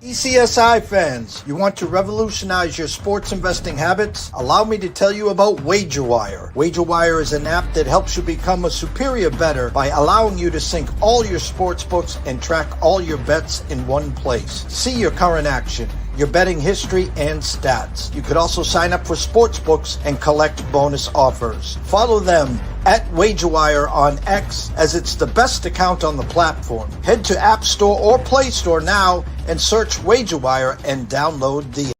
ECSI fans, you want to revolutionize your sports investing habits? Allow me to tell you about WagerWire. WagerWire is an app that helps you become a superior bettor by allowing you to sync all your sports books and track all your bets in one place. See your current action, your betting history, and stats. You could also sign up for sports books and collect bonus offers. Follow them at WagerWire on X, as it's the best account on the platform. Head to App Store or Play Store now and search WagerWire and download the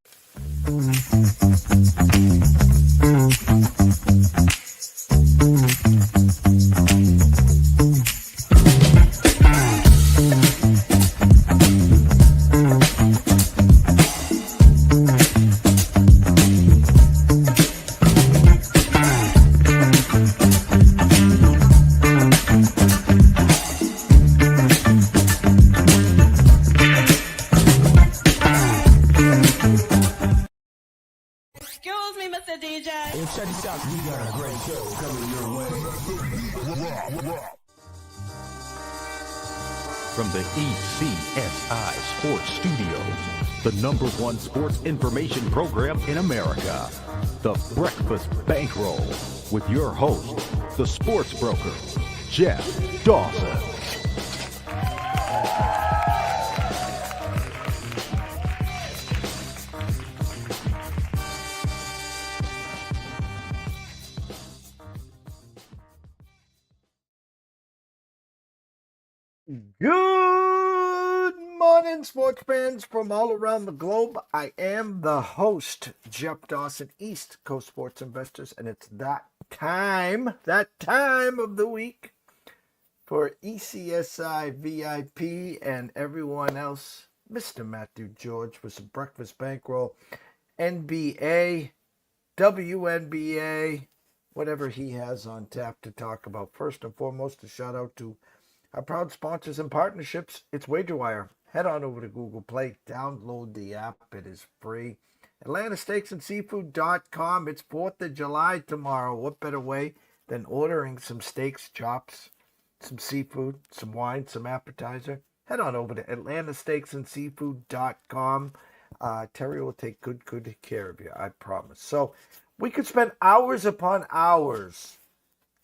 Check this out. We got a great show coming your way. From the ECSI Sports Studios, the #1 sports information program in America, the Breakfast Bankroll, with your host, the sports broker, Jeff Dawson. Good morning, sports fans from all around the globe. I am the host, Jeff Dawson, East Coast Sports Investors, and it's that time of the week for ECSI VIP and everyone else. Mr. Matthew George with some breakfast bankroll, NBA, WNBA, whatever he has on tap to talk about. First and foremost, a shout out to our proud sponsors and partnerships. It's WagerWire. Head on over to Google Play. Download the app. It is free. AtlantaSteaksandSeafood.com. It's 4th of July tomorrow. What better way than ordering some steaks, chops, some seafood, some wine, some appetizer? Head on over to AtlantaSteaksandSeafood.com. Terry will take good care of you, I promise. So we could spend hours upon hours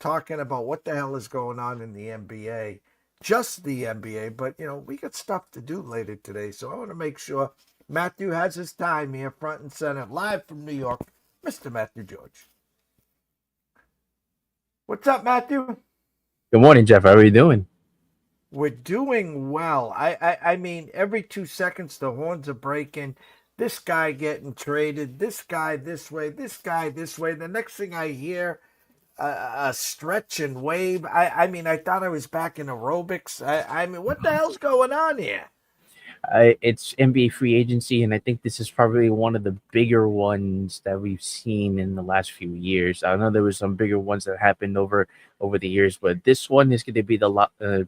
talking about what the hell is going on in the NBA. Just the NBA, but, we got stuff to do later today, so I want to make sure Matthew has his time here front and center, live from New York, Mr. Matthew George. What's up, Matthew? Good morning, Jeff. How are you doing? We're doing well. I mean, every 2 seconds the horns are breaking. This guy getting traded, this guy this way, this guy this way. The next thing I hear, a stretch and wave. I mean, I thought I was back in aerobics. I mean, what the hell's going on here? It's NBA free agency, and I think this is probably one of the bigger ones that we've seen in the last few years. I know there was some bigger ones that happened over the years, but this one is going to be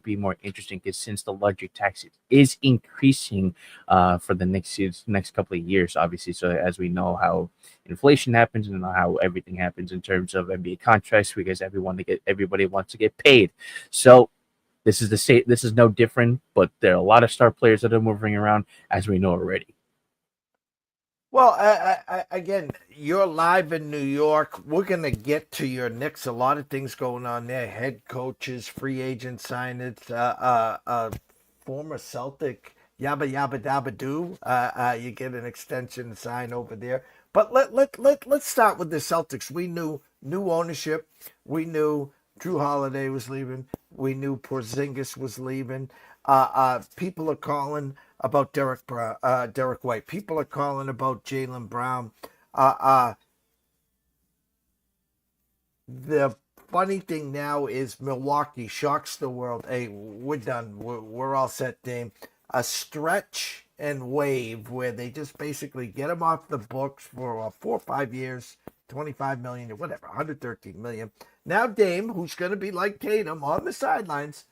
be more interesting because since the luxury tax is increasing for the next couple of years, obviously. So as we know how inflation happens and how everything happens in terms of NBA contracts, because everybody wants to get paid. So this is no different, but there are a lot of star players that are moving around, as we know already. Well, again, you're live in New York. We're going to get to your Knicks. A lot of things going on there. Head coaches, free agent signings, former Celtic, yabba yabba dabba doo. You get an extension sign over there. But let's start with the Celtics. We knew new ownership. We knew Drew Holiday was leaving. We knew Porzingis was leaving. People are calling about Derek White. People are calling about Jaylen Brown. The funny thing now is Milwaukee shocks the world. Hey, we're done. We're all set, Dame. A stretch and wave where they just basically get him off the books for 4 or 5 years, 25 million or whatever, 113 million. Now Dame, who's going to be like Tatum on the sidelines,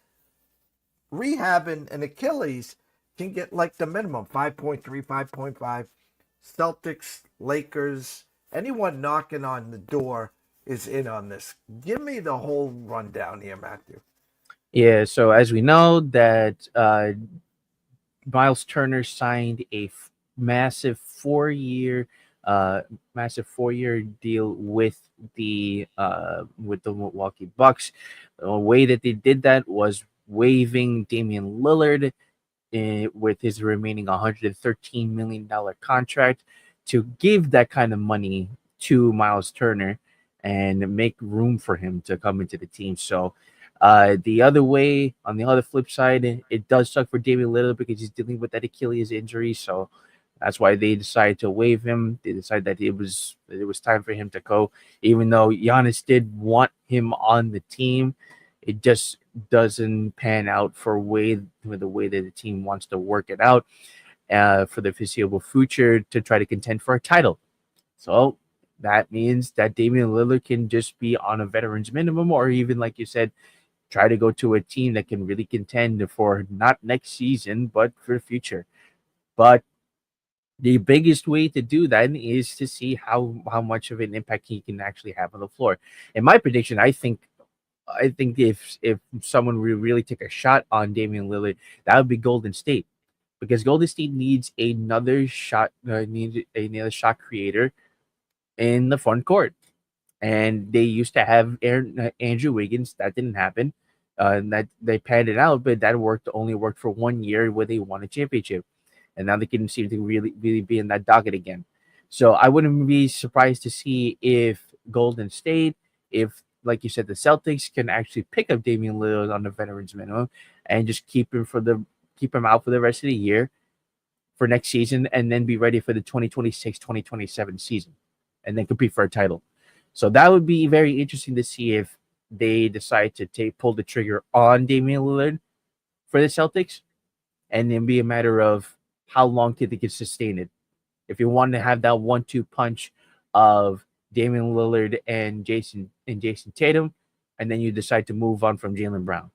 rehabbing an Achilles, can get like the minimum, 5.3, 5.5. Celtics, Lakers, anyone knocking on the door is in on this. Give me the whole rundown here, Matthew. Yeah, so as we know that Miles Turner signed a massive 4 year, uh, massive 4 year deal with the Milwaukee Bucks. The way that they did that was waiving Damian Lillard with his remaining $113 million contract to give that kind of money to Miles Turner and make room for him to come into the team. So the other way, on the other flip side, it does suck for Damian Lillard because he's dealing with that Achilles injury. So that's why they decided to waive him. They decided that it was time for him to go, even though Giannis did want him on the team. It just doesn't pan out for the way that the team wants to work it out for the foreseeable future to try to contend for a title. So that means that Damian Lillard can just be on a veterans minimum, or even like you said, try to go to a team that can really contend for not next season but for the future. But the biggest way to do that is to see how much of an impact he can actually have on the floor. In my prediction, I think if someone would really take a shot on Damian Lillard, that would be Golden State, because Golden State needs another shot creator in the front court, and they used to have Andrew Wiggins. That didn't happen. And that they panned it out, but that only worked for 1 year where they won a championship, and now they can seem to really be in that docket again. So I wouldn't be surprised to see if Golden State, if like you said, the Celtics can actually pick up Damian Lillard on the veterans minimum and just keep him out for the rest of the year for next season, and then be ready for the 2026-2027 season, and then compete for a title. So that would be very interesting to see if they decide to pull the trigger on Damian Lillard for the Celtics, and then be a matter of how long they can sustain it. If you want to have that 1-2 punch of Damian Lillard and Jason Tatum, and then you decide to move on from Jalen Brown.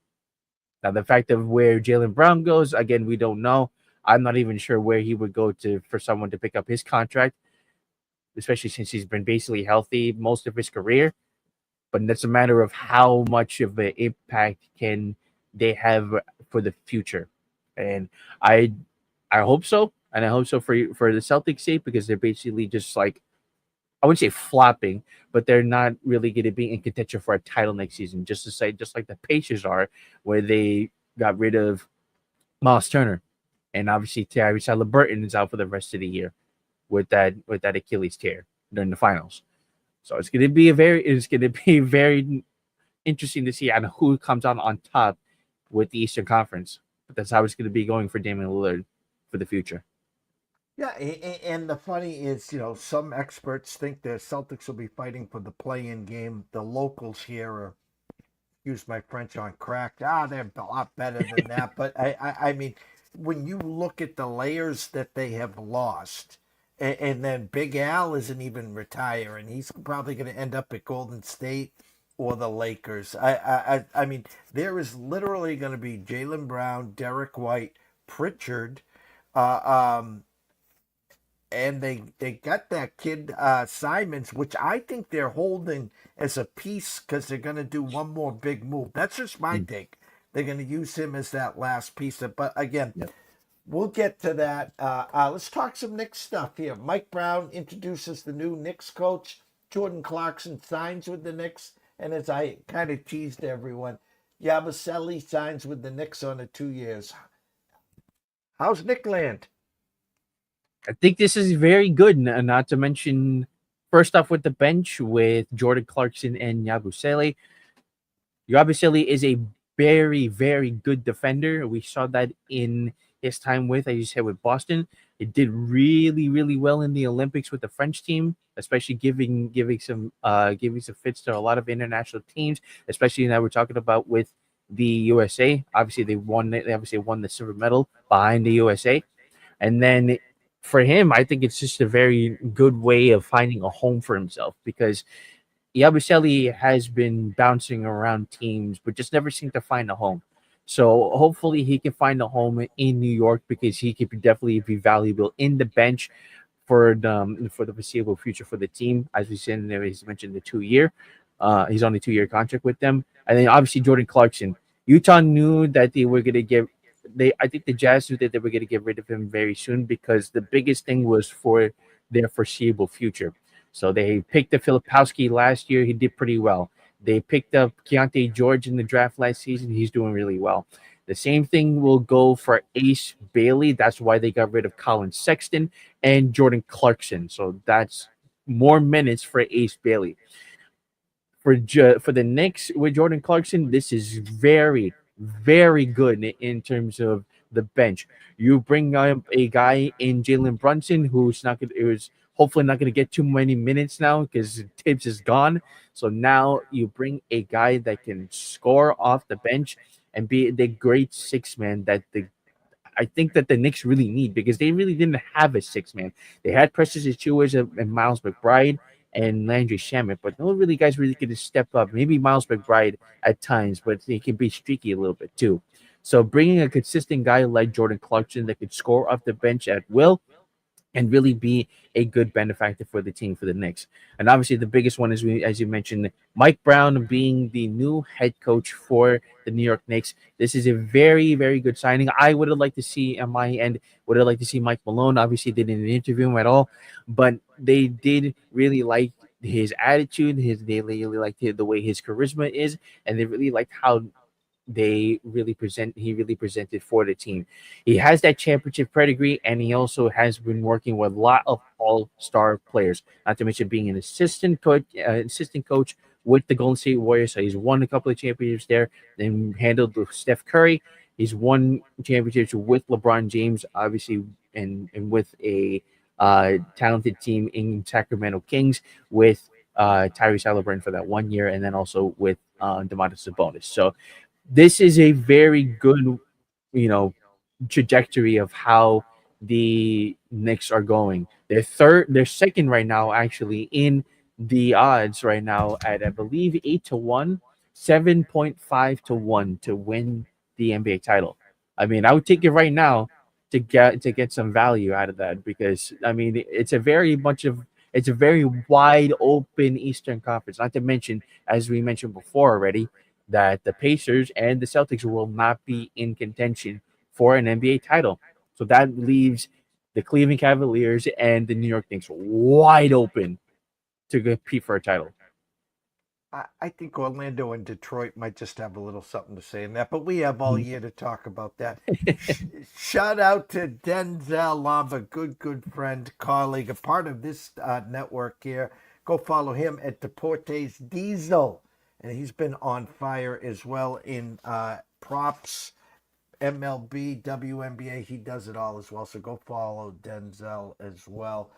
Now, the fact of where Jalen Brown goes, again, we don't know. I'm not even sure where he would go to for someone to pick up his contract, especially since he's been basically healthy most of his career. But that's a matter of how much of an impact can they have for the future. And I I hope so, and I hope so for the Celtics' sake, because they're basically just like, I wouldn't say flopping, but they're not really going to be in contention for a title next season. Just like the Pacers are, where they got rid of Miles Turner, and obviously Tyrese Halliburton is out for the rest of the year with that Achilles tear during the finals. So it's going to be very interesting to see on who comes out on top with the Eastern Conference. But that's how it's going to be going for Damian Lillard for the future. Yeah, and the funny is, some experts think the Celtics will be fighting for the play-in game. The locals here are, use my French, on crack. They're a lot better than that. But I mean, when you look at the layers that they have lost, and then Big Al isn't even retiring, he's probably going to end up at Golden State or the Lakers. I mean, there is literally going to be Jalen Brown, Derek White, Pritchard, uh, um, and they got that kid Simons, which I think they're holding as a piece because they're going to do one more big move. That's just my Mm. take. They're going to use him as that last piece. But again, Yep. we'll get to that. Let's talk some Knicks stuff here. Mike Brown introduces the new Knicks coach. Jordan Clarkson signs with the Knicks, and as I kind of teased everyone, Yabusele signs with the Knicks on the 2 years. How's Nick Land? I think this is very good. Not to mention, first off, with the bench with Jordan Clarkson and Yabusele. Yabusele is a very, very good defender. We saw that in his time with, as you said, with Boston. It did really, really well in the Olympics with the French team, especially giving some fits to a lot of international teams, especially that we're talking about with the USA. Obviously, They obviously won the silver medal behind the USA. And then for him, I think it's just a very good way of finding a home for himself, because Yabusele has been bouncing around teams, but just never seemed to find a home. So hopefully he can find a home in New York, because he could definitely be valuable in the bench for the foreseeable future for the team. As we said, he's mentioned the 2 year. He's on a 2 year contract with them, and then obviously Jordan Clarkson. Utah knew that they were going to get I think the Jazz knew that they were going to get rid of him very soon because the biggest thing was for their foreseeable future. So they picked up Filipowski last year. He did pretty well. They picked up Keontae George in the draft last season. He's doing really well. The same thing will go for Ace Bailey. That's why they got rid of Colin Sexton and Jordan Clarkson. So that's more minutes for Ace Bailey. For the Knicks with Jordan Clarkson, this is very, very good in terms of the bench. You bring up a guy in Jalen Brunson who's not going who's hopefully not going to get too many minutes now because Tibbs is gone. So now you bring a guy that can score off the bench and be the great six man that the I think that the Knicks really need because they really didn't have a six man. They had Precious Achiuwa and Miles McBride and Landry Shamet, but no really guys really could step up. Maybe Miles McBride at times, but he can be streaky a little bit too. So bringing a consistent guy like Jordan Clarkson that could score off the bench at will and really be a good benefactor for the team for the Knicks. And obviously, the biggest one is, as you mentioned, Mike Brown being the new head coach for the New York Knicks. This is a very, very good signing. I would have liked to see on my end, would have liked to see Mike Malone. Obviously, they didn't interview him at all, but they did really like his attitude. They really liked the way his charisma is, and they really liked how he really presented for the team. He has that championship pedigree, and he also has been working with a lot of all-star players, not to mention being an assistant coach with the Golden State Warriors. So he's won a couple of championships there, then handled with Steph Curry. He's won championships with LeBron James, obviously, and with a talented team in Sacramento Kings with Tyrese Halliburton for that 1 year, and then also with Domantas Sabonis. So this is a very good, you know, trajectory of how the Knicks are going. They're second right now, actually, in the odds right now at I believe 8 to 1, 7.5 to 1 to win the NBA title. I mean, I would take it right now to get some value out of that because I mean it's a very wide open Eastern Conference. Not to mention, as we mentioned before already, that the Pacers and the Celtics will not be in contention for an NBA title. So that leaves the Cleveland Cavaliers and the New York Knicks wide open to compete for a title. I think Orlando and Detroit might just have a little something to say in that, but we have all year to talk about that. Shout out to Denzel Lava, good friend, colleague, a part of this network here. Go follow him at Deportes Diesel, and he's been on fire as well in props, MLB, WNBA. He does it all as well. So go follow Denzel as well.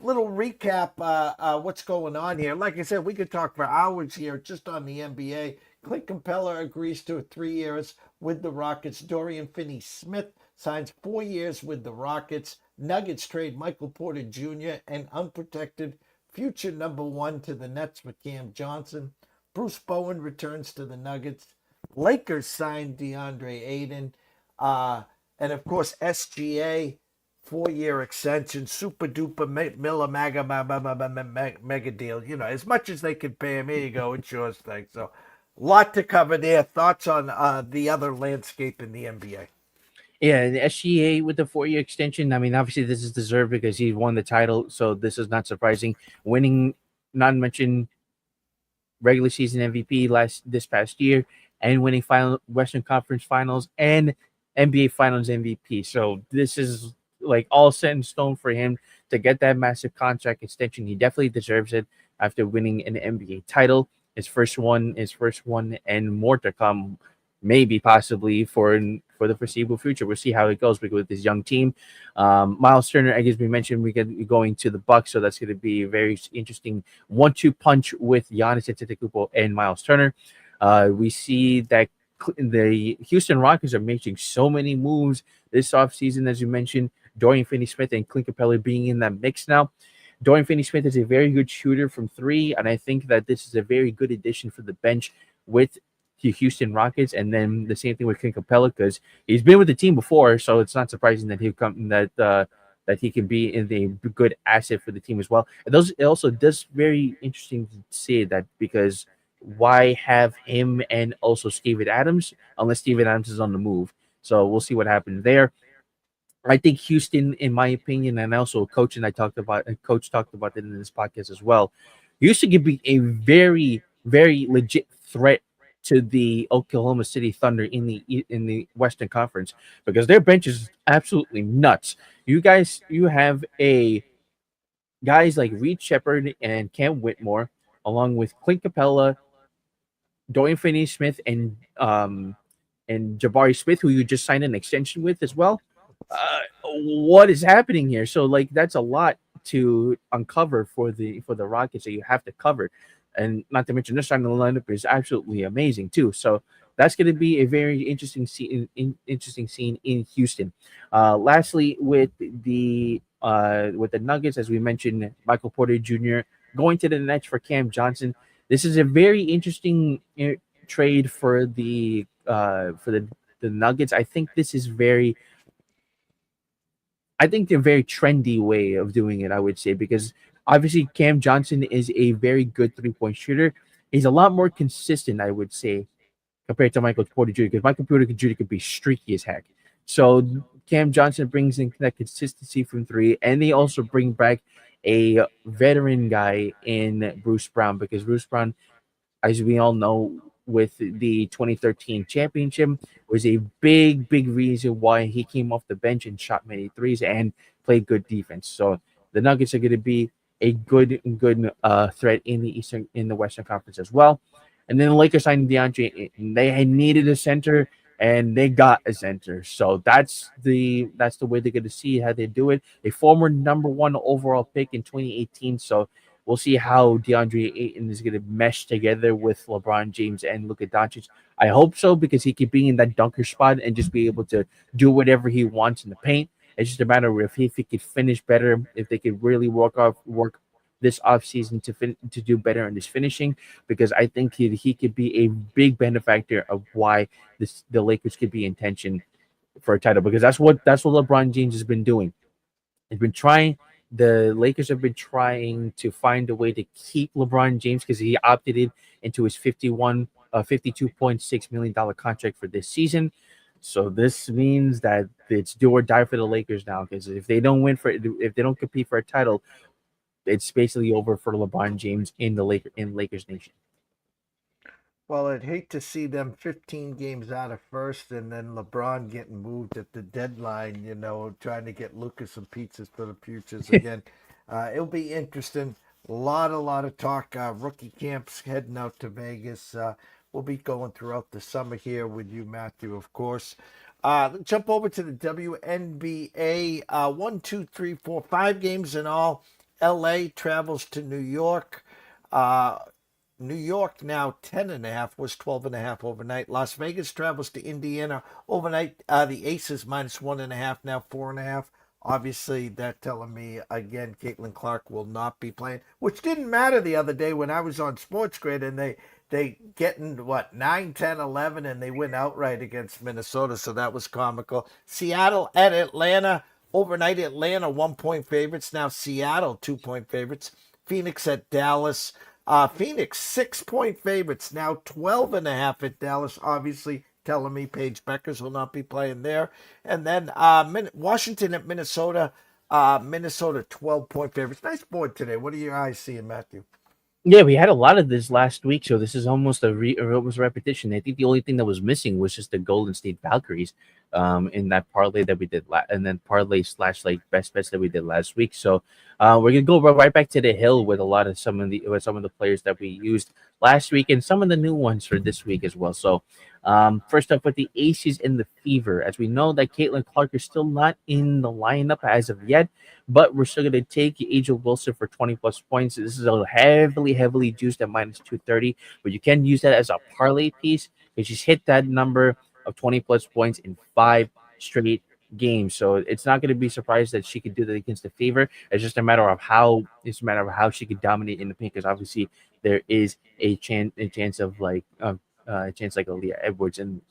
Little recap. What's going on here? Like I said, we could talk for hours here just on the NBA. Clint Capella agrees to 3 years with the Rockets. Dorian Finney-Smith signs 4 years with the Rockets. Nuggets trade Michael Porter Jr. and unprotected future number one to the Nets for Cam Johnson. Bruce Bowen returns to the Nuggets. Lakers signed DeAndre Ayton. And of course, SGA, 4 year extension, super duper mega mega deal. You know, as much as they can pay him, here you go, it's yours thing. So, lot to cover there. Thoughts on the other landscape in the NBA? Yeah, and the SGA with the 4 year extension. I mean, obviously this is deserved because he won the title, so this is not surprising. Winning, not mentioned regular season MVP this past year, and winning final Western Conference Finals and NBA Finals MVP. So this is like all set in stone for him to get that massive contract extension. He definitely deserves it after winning an NBA title. His first one, and more to come, maybe possibly for the foreseeable future. We'll see how it goes with this young team. Miles Turner, I guess we mentioned we get going to the Bucks, so that's going to be a very interesting 1-2 punch with Giannis Antetokounmpo and Miles Turner. We see that the Houston Rockets are making so many moves this offseason, as you mentioned. Dorian Finney-Smith and Clint Capella being in that mix now. Dorian Finney-Smith is a very good shooter from three, and I think that this is a very good addition for the bench with the Houston Rockets. And then the same thing with Clint Capella because he's been with the team before, so it's not surprising that that he can be in a good asset for the team as well. And it also does very interesting to say that because why have him and also Steven Adams unless Steven Adams is on the move? So we'll see what happens there. I think Houston, in my opinion, and also Coach talked about it in this podcast as well. Houston could be a very, very legit threat to the Oklahoma City Thunder in the Western Conference because their bench is absolutely nuts. You have a guys like Reed Shepard and Cam Whitmore, along with Clint Capella, Dorian Finney-Smith, and Jabari Smith, who you just signed an extension with as well. What is happening here? So like that's a lot to uncover for the Rockets that you have to cover, and not to mention this starting lineup is absolutely amazing too. So that's going to be a very interesting scene. Interesting scene in Houston. Lastly, with the Nuggets, as we mentioned, Michael Porter Jr. going to the Nets for Cam Johnson. This is a very interesting trade for the Nuggets. I think they're very trendy way of doing it, I would say, because obviously Cam Johnson is a very good 3-point shooter. He's a lot more consistent, I would say, compared to Michael Porter Jr. because Michael Porter Jr. could be streaky as heck. So Cam Johnson brings in that consistency from three, and they also bring back a veteran guy in Bruce Brown because Bruce Brown, as we all know, with the 2013 championship, was a big reason why he came off the bench and shot many threes and played good defense. So the Nuggets are going to be a good threat in the Western Conference as well. And then the Lakers signed DeAndre. They had needed a center, and they got a center. So that's the way they're going to see how they do it. A former number one overall pick in 2018. So we'll see how DeAndre Ayton is going to mesh together with LeBron James and Luka Doncic. I hope so because he could be in that dunker spot and just be able to do whatever he wants in the paint. It's just a matter of if he could finish better, if they could really work this offseason to do better in this finishing, because I think he could be a big benefactor of why the Lakers could be in tension for a title because that's what LeBron James has been doing. He's been trying. The Lakers have been trying to find a way to keep LeBron James because he opted into his $52.6 million contract for this season. So this means that it's do or die for the Lakers now because if they don't compete for a title, it's basically over for LeBron James in Lakers Nation. Well, I'd hate to see them 15 games out of first and then LeBron getting moved at the deadline, trying to get Lucas some pizzas for the futures again. It'll be interesting. A lot of talk. Rookie camps heading out to Vegas. We'll be going throughout the summer here with you, Matthew, of course. Let's jump over to the WNBA. One, two, three, four, 5 games in all. LA travels to New York. New York now 10.5 was 12.5 overnight. Las Vegas travels to Indiana overnight. The Aces -1.5 now 4.5. Obviously, they're telling me again Caitlin Clark will not be playing, which didn't matter the other day when I was on Sports Grid and they getting what 9, 10, 11, and they win outright against Minnesota, so that was comical. Seattle at Atlanta overnight. Atlanta 1-point favorites now. Seattle 2-point favorites. Phoenix at Dallas. Phoenix 6-point favorites now 12.5 at Dallas. Obviously, telling me Paige Beckers will not be playing there. And then Washington at Minnesota. Minnesota 12-point favorites. Nice board today. What are your eyes seeing, Matthew? Yeah, we had a lot of this last week, so this is almost almost a repetition. I think the only thing that was missing was just the Golden State Valkyries, in that parlay that we did, and then parlay slash like best bets that we did last week. So, we're gonna go right back to the hill with a lot of some of the players that we used last week and some of the new ones for this week as well. So, first up with the Aces and the Fever, as we know that Caitlin Clark is still not in the lineup as of yet, but we're still going to take Angel Wilson for 20 plus points. This is a heavily juiced at -230, but you can use that as a parlay piece because she's hit that number of 20 plus points in 5 straight games. So it's not going to be surprised that she could do that against the Fever. It's a matter of how she could dominate in the paint because obviously there is a chance of like a chance like Aaliyah Edwards and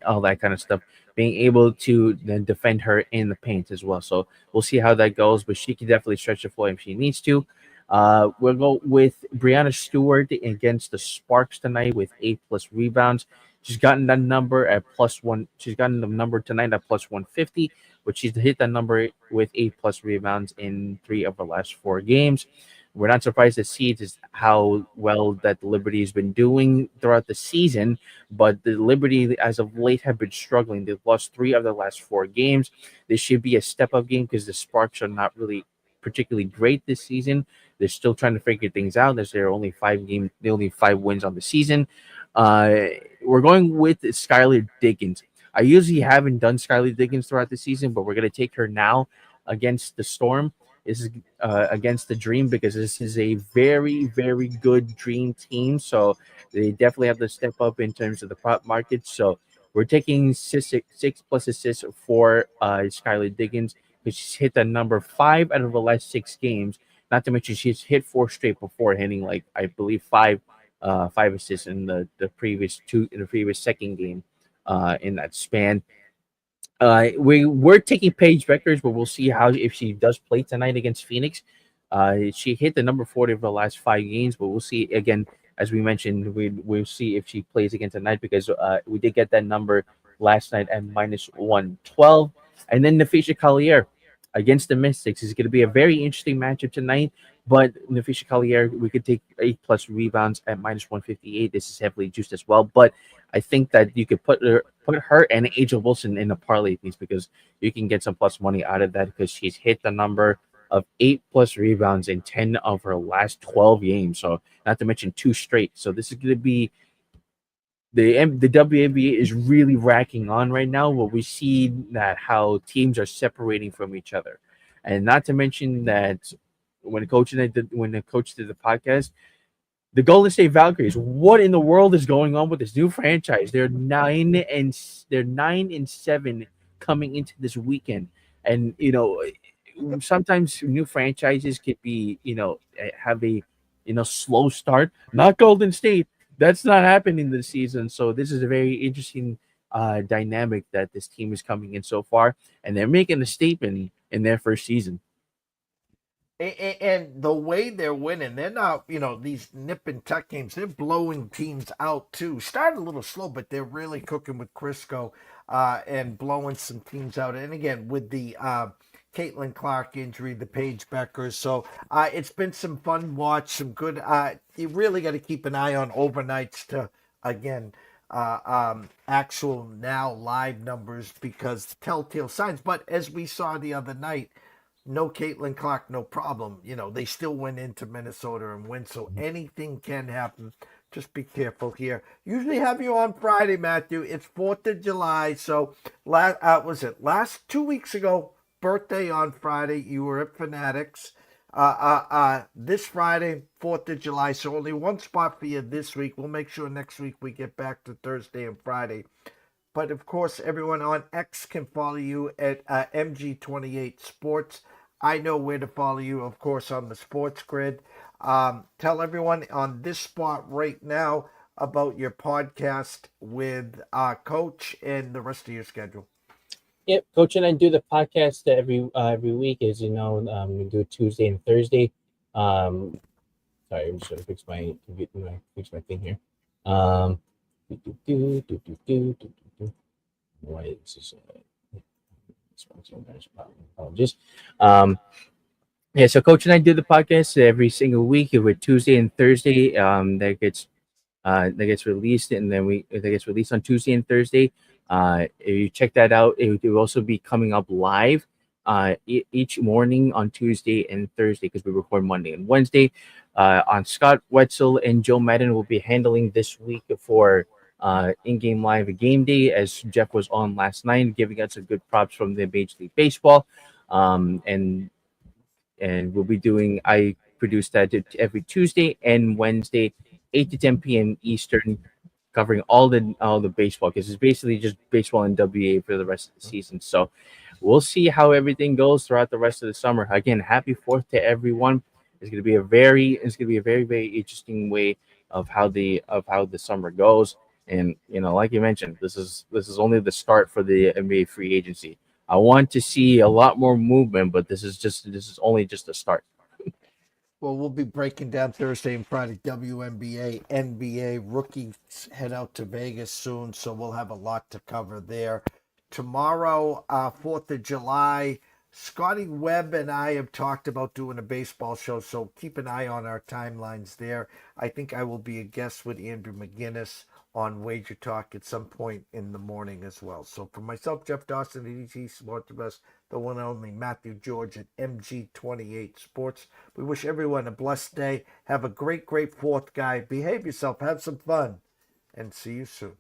all that kind of stuff, being able to then defend her in the paint as well. So we'll see how that goes, but she can definitely stretch the floor if she needs to. We'll go with Brianna Stewart against the Sparks tonight with 8+ rebounds. She's gotten that number at plus one. She's gotten the number tonight at plus 150, but she's hit that number with 8+ rebounds in 3 of her last 4 games. We're not surprised to see just how well that the Liberty has been doing throughout the season, but the Liberty, as of late, have been struggling. They've lost 3 of the last 4 games. This should be a step up game because the Sparks are not really particularly great this season. They're still trying to figure things out. There's They're only 5 games, they only 5 wins on the season. Uh, we're going with Skylar Diggins. I usually haven't done Skylar Diggins throughout the season, but we're gonna take her now against the Storm. This is against the Dream because this is a very, very good Dream team. So they definitely have to step up in terms of the prop market. So we're taking six plus assists for Skylar Diggins because she's hit the number 5 out of the last 6 games. Not to mention she's hit 4 straight before, hitting like I believe 5 assists in the previous second game in that span. We're taking Paige Beckers, but we'll see how if she does play tonight against Phoenix. She hit the number 40 of the last 5 games, but we'll see again. As we mentioned, we'll see if she plays again tonight because we did get that number last night at minus 112. And then Nafisha Collier against the Mystics is going to be a very interesting matchup tonight. But Nafisha Collier, we could take 8+ rebounds at minus 158. This is heavily juiced as well. But I think that you could put her and Angel Wilson in a parlay piece because you can get some plus money out of that because she's hit the number of 8+ rebounds in 10 of her last 12 games. So not to mention 2 straight. So this is going to be the WNBA is really racking on right now. But we see that how teams are separating from each other, and not to mention that when the coach did the podcast, the Golden State Valkyries. What in the world is going on with this new franchise? They're 9-7 coming into this weekend, and sometimes new franchises could be have a slow start. Not Golden State. That's not happening this season. So this is a very interesting dynamic that this team is coming in so far, and they're making a statement in their first season. And the way they're winning, they're not, these nip and tuck games. They're blowing teams out too. Started a little slow, but they're really cooking with Crisco and blowing some teams out. And again, with the Caitlin Clark injury, the Paige Beckers. So it's been some fun watch, some good. You really got to keep an eye on overnights to, again, actual now live numbers because telltale signs. But as we saw the other night, no Caitlin Clark, no problem. They still went into Minnesota and win, so anything can happen. Just be careful here. Usually have you on Friday, Matthew. It's 4th of July, so last 2 weeks ago, birthday on Friday, you were at Fanatics. This Friday, 4th of July, so only one spot for you this week. We'll make sure next week we get back to Thursday and Friday. But of course, everyone on X can follow you at MG28 Sports. I know where to follow you, of course, on the Sports Grid. Tell everyone on this spot right now about your podcast with Coach and the rest of your schedule. Yep, Coach and I do the podcast every week, as you know. We do it Tuesday and Thursday. Sorry, I'm just gonna fix my thing here. Do, do, do, do, do, do, do, do. Why is this? Apologies. Yeah, so Coach and I do the podcast every single week with Tuesday and Thursday. That gets released, and then that gets released on Tuesday and Thursday. If you check that out, it will also be coming up live each morning on Tuesday and Thursday because we record Monday and Wednesday. On Scott Wetzel and Joe Madden will be handling this week for in-game live game day, as Jeff was on last night, giving us some good props from the Major League Baseball. And we'll be doing. I produce that every Tuesday and Wednesday, 8 to 10 p.m. Eastern, covering all the baseball because it's basically just baseball and WA for the rest of the season. So we'll see how everything goes throughout the rest of the summer. Again, happy 4th to everyone. It's gonna be a very very interesting way of how the summer goes. And like you mentioned, this is only the start for the NBA free agency. I want to see a lot more movement, but this is only just a start. Well, we'll be breaking down Thursday and Friday WNBA, NBA. Rookies head out to Vegas soon, so we'll have a lot to cover there. Tomorrow, 4th of July, Scotty Webb and I have talked about doing a baseball show, so keep an eye on our timelines there. I think I will be a guest with Andrew McGinnis on Wager Talk at some point in the morning as well. So for myself, Jeff Dawson at ET Sports Best, the one and only Matthew George at MG28 Sports. We wish everyone a blessed day. Have a great, great 4th, guy. Behave yourself. Have some fun. And see you soon.